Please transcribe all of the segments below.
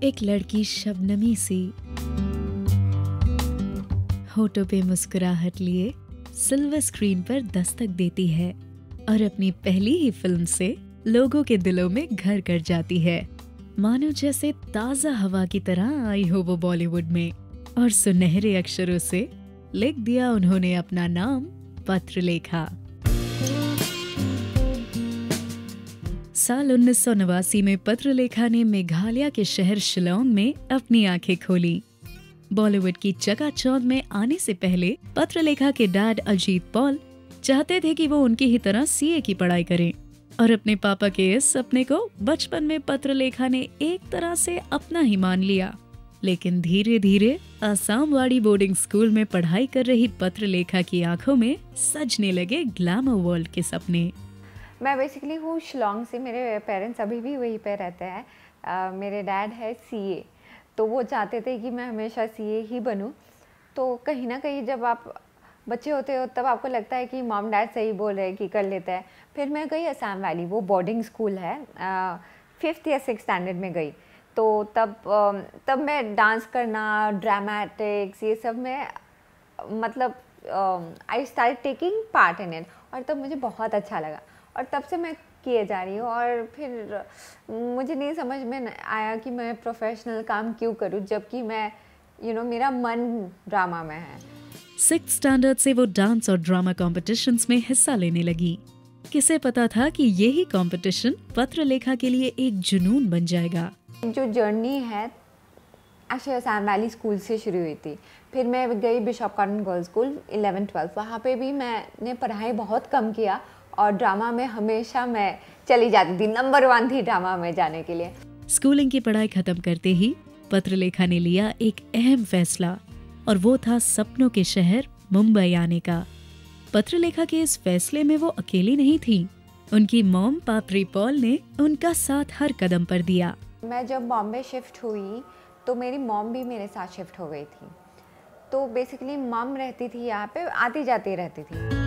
एक लड़की शबनमी सी होठों पे मुस्कुराहट लिए सिल्वर स्क्रीन पर दस्तक देती है और अपनी पहली ही फिल्म से लोगों के दिलों में घर कर जाती है। मानो जैसे ताजा हवा की तरह आई हो वो बॉलीवुड में, और सुनहरे अक्षरों से लिख दिया उन्होंने अपना नाम पत्रलेखा। साल 1989 में पत्रलेखा ने मेघालय के शहर शिलोंग में अपनी आंखें खोली। बॉलीवुड की चकाचौंध में आने से पहले पत्रलेखा के डैड अजीत पॉल चाहते थे कि वो उनकी ही तरह सीए की पढ़ाई करें, और अपने पापा के इस सपने को बचपन में पत्रलेखा ने एक तरह से अपना ही मान लिया। लेकिन धीरे धीरे आसामवाड़ी बोर्डिंग स्कूल में पढ़ाई कर रही पत्रलेखा की आंखों में सजने लगे ग्लैमर वर्ल्ड के सपने। मैं बेसिकली हूँ शिलोंग से, मेरे पेरेंट्स अभी भी वहीं पे रहते हैं। मेरे डैड है सीए, तो वो चाहते थे कि मैं हमेशा सीए ही बनूं। तो कहीं ना कहीं जब आप बच्चे होते हो तब आपको लगता है कि मॉम डैड सही बोल रहे हैं कि कर लेता है। फिर मैं गई असम वैली, वो बोर्डिंग स्कूल है, 5th या 6th स्टैंडर्ड में गई। तो तब मैं डांस करना, ड्रामेटिक्स, ये सब में मतलब I start taking part in it, और तब मुझे बहुत अच्छा लगा और तब से मैं किए जा रही हूँ। और फिर मुझे नहीं समझ में आया कि मैं प्रोफेशनल काम क्यों करूँ, जबकि मैं मेरा मन ड्रामा में है। 6th स्टैंडर्ड से वो डांस और ड्रामा कॉम्पिटिशन्स में हिस्सा लेने लगी। किसे पता था कि यही कॉम्पिटिशन पत्रलेखा के लिए एक जुनून बन जाएगा। जो जर्नी है एक्चुअली असम वैली स्कूल से शुरू हुई थी। फिर मैं गई bishop cotton girls school 11th-12th, वहाँ पे भी मैंने पढ़ाई बहुत कम किया और ड्रामा में हमेशा मैं चली जाती थी, नंबर 1 थी ड्रामा में जाने के लिए। स्कूलिंग की पढ़ाई खत्म करते ही पत्रलेखा ने लिया एक अहम फैसला, और वो था सपनों के शहर मुंबई आने का। पत्रलेखा के इस फैसले में वो अकेली नहीं थी। उनकी मॉम पापरी पॉल ने उनका साथ हर कदम पर दिया। मैं जब बॉम्बे शिफ्ट हुई तो मेरी मॉम भी मेरे साथ शिफ्ट हो गई थी। तो बेसिकली मॉम रहती थी यहाँ पे, आती जाती रहती थी।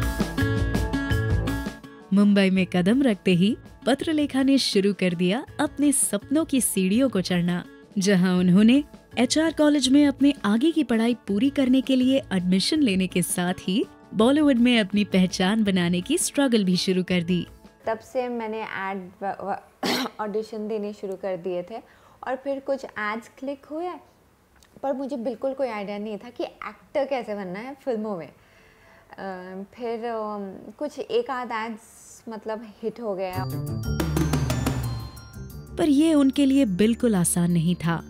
मुंबई में कदम रखते ही पत्रलेखा ने शुरू कर दिया अपने सपनों की सीढ़ियों को चढ़ना, जहां उन्होंने एचआर कॉलेज में अपने आगे की पढ़ाई पूरी करने के लिए एडमिशन लेने के साथ ही बॉलीवुड में अपनी पहचान बनाने की स्ट्रगल भी शुरू कर दी। तब से मैंने एड ऑडिशन देने शुरू कर दिए थे और फिर कुछ एड्स क्लिक हुए, पर मुझे बिल्कुल कोई आइडिया नहीं था कि एक्टर कैसे बनना है फिल्मों में। फिर कुछ एक आध एड्स मतलब हिट हो गया, पर ये उनके लिए बिल्कुल आसान नहीं था।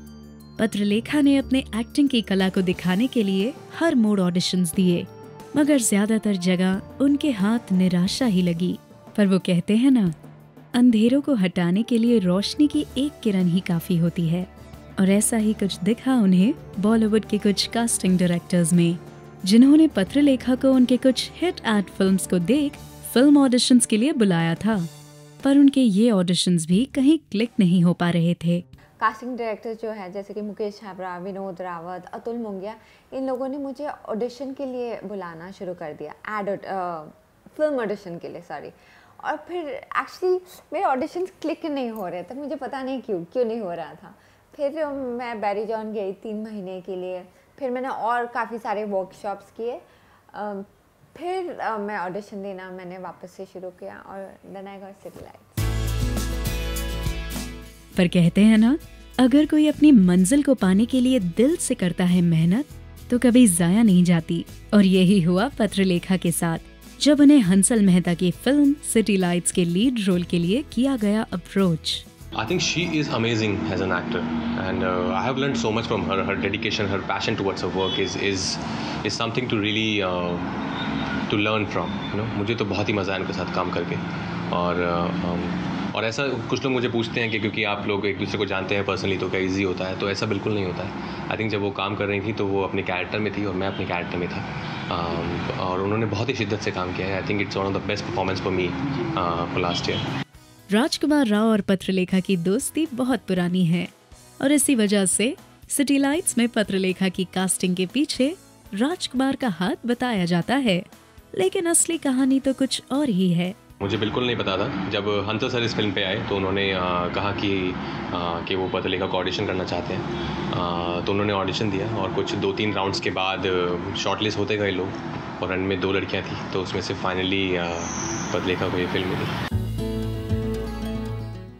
पत्रलेखा ने अपने एक्टिंग की कला को दिखाने के लिए हर मोड़ ऑडिशंस दिए, मगर ज्यादातर जगह उनके हाथ निराशा ही लगी। पर वो कहते हैं ना, अंधेरों को हटाने के लिए रोशनी की एक किरण ही काफी होती है, और ऐसा ही कुछ दिखा उन्हें बॉलीवुड के कुछ कास्टिंग डायरेक्टर्स में, जिन्होंने पत्रलेखा को उनके कुछ हिट एड फिल्म्स को देख फिल्म ऑडिशंस के लिए बुलाया था। पर उनके ये ऑडिशंस भी कहीं क्लिक नहीं हो पा रहे थे। कास्टिंग डायरेक्टर जो है जैसे कि मुकेश छाबड़ा, विनोद रावत, अतुल मुंगिया, इन लोगों ने मुझे ऑडिशन के लिए बुलाना शुरू कर दिया, फिल्म ऑडिशन के लिए, सॉरी। और फिर एक्चुअली मेरे ऑडिशंस क्लिक नहीं हो रहे थे, मुझे पता नहीं क्यों नहीं हो रहा था। फिर मैं बैरी जॉन गई 3 महीने के लिए, फिर मैंने और काफ़ी सारे वर्कशॉप्स किए। फिर मैं ऑडिशन देना मैंने वापस से शुरू किया और then I got city lights. पर कहते हैं ना, अगर कोई अपनी मंजिल को पाने के लिए दिल से करता है मेहनत, तो कभी जाया नहीं जाती। और यही हुआ पत्रलेखा के साथ, जब उन्हें हंसल मेहता की फिल्म सिटी लाइट्स के लीड रोल के लिए किया गया approach. I think she is amazing as an actor, and I have learned so much from her. Her dedication, her passion towards her work is something to really to learn from. मुझे तो बहुत ही मज़ा आया उनके साथ काम करके। और ऐसा कुछ लोग मुझे पूछते हैं कि क्योंकि आप लोग एक दूसरे को जानते हैं पर्सनली तो क्या ईजी होता है, तो ऐसा बिल्कुल नहीं होता है। आई थिंक जब वो काम कर रही थी तो वो अपने कैरेक्टर में थी और मैं अपने कैरेक्टर में था, और उन्होंने बहुत ही शिद्दत से काम किया है। I think it's one of the best performance for me for last year. Rajkummar Rao और पत्रलेखा की दोस्ती बहुत पुरानी है, और इसी वजह से सिटी लाइट्स में पत्रलेखा की कास्टिंग के पीछे राजकुमार का हाथ बताया जाता है। लेकिन असली कहानी तो कुछ और ही है। मुझे बिल्कुल नहीं पता था। जब हंसल सर इस फिल्म पे आए तो उन्होंने कहा कि वो पत्रलेखा का ऑडिशन करना चाहते हैं। तो उन्होंने ऑडिशन दिया और कुछ 2-3 राउंड्स के बाद शॉर्टलिस्ट होते गए लोग और एंड में 2 लड़कियां थी, तो उसमें से फाइनली पत्रलेखा को ये फिल्म मिली।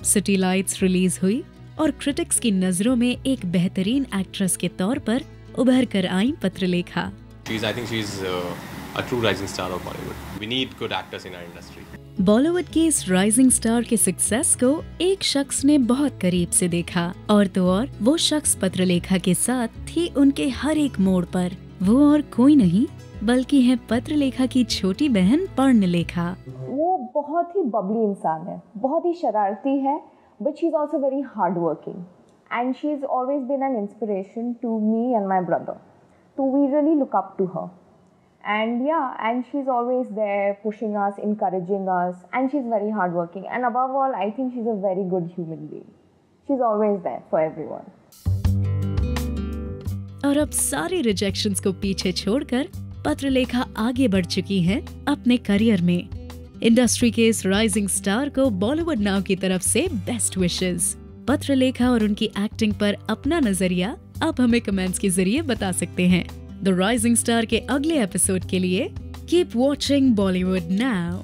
सिटी लाइट्स रिलीज हुई और क्रिटिक्स की नजरों में एक बेहतरीन एक्ट्रेस के तौर पर उभर कर आई Patralekha. I think she's a true rising star of Bollywood. We need good actors in our industry. Bollywood की इस राइजिंग स्टार के सक्सेस को एक शख्स ने बहुत करीब से देखा, और तो और वो शख्स पत्रलेखा के साथ थी उनके हर एक मोड़ पर। वो और कोई नहीं बल्कि है पत्रलेखा की छोटी बहन पर्णलेखा। वो बहुत ही बबली इंसान है, बहुत ही शरारती है, but she's also very hardworking and she's always been an inspiration to me and my brother. So we really look up to her. And yeah, and she's always there pushing us, encouraging us, and she's very hardworking. And above all, I think she's a very good human being. She's always there for everyone. और अब सारी rejections को पीछे छोड़कर पत्रलेखा आगे बढ़ चुकी हैं अपने करियर में। इंडस्ट्री के इस राइजिंग स्टार को बॉलीवुड नाउ की तरफ से बेस्ट विशेस। पत्रलेखा और उनकी एक्टिंग पर अपना नजरिया आप हमें कमेंट्स के जरिए बता सकते हैं। द राइजिंग स्टार के अगले एपिसोड के लिए कीप वॉचिंग बॉलीवुड नाउ।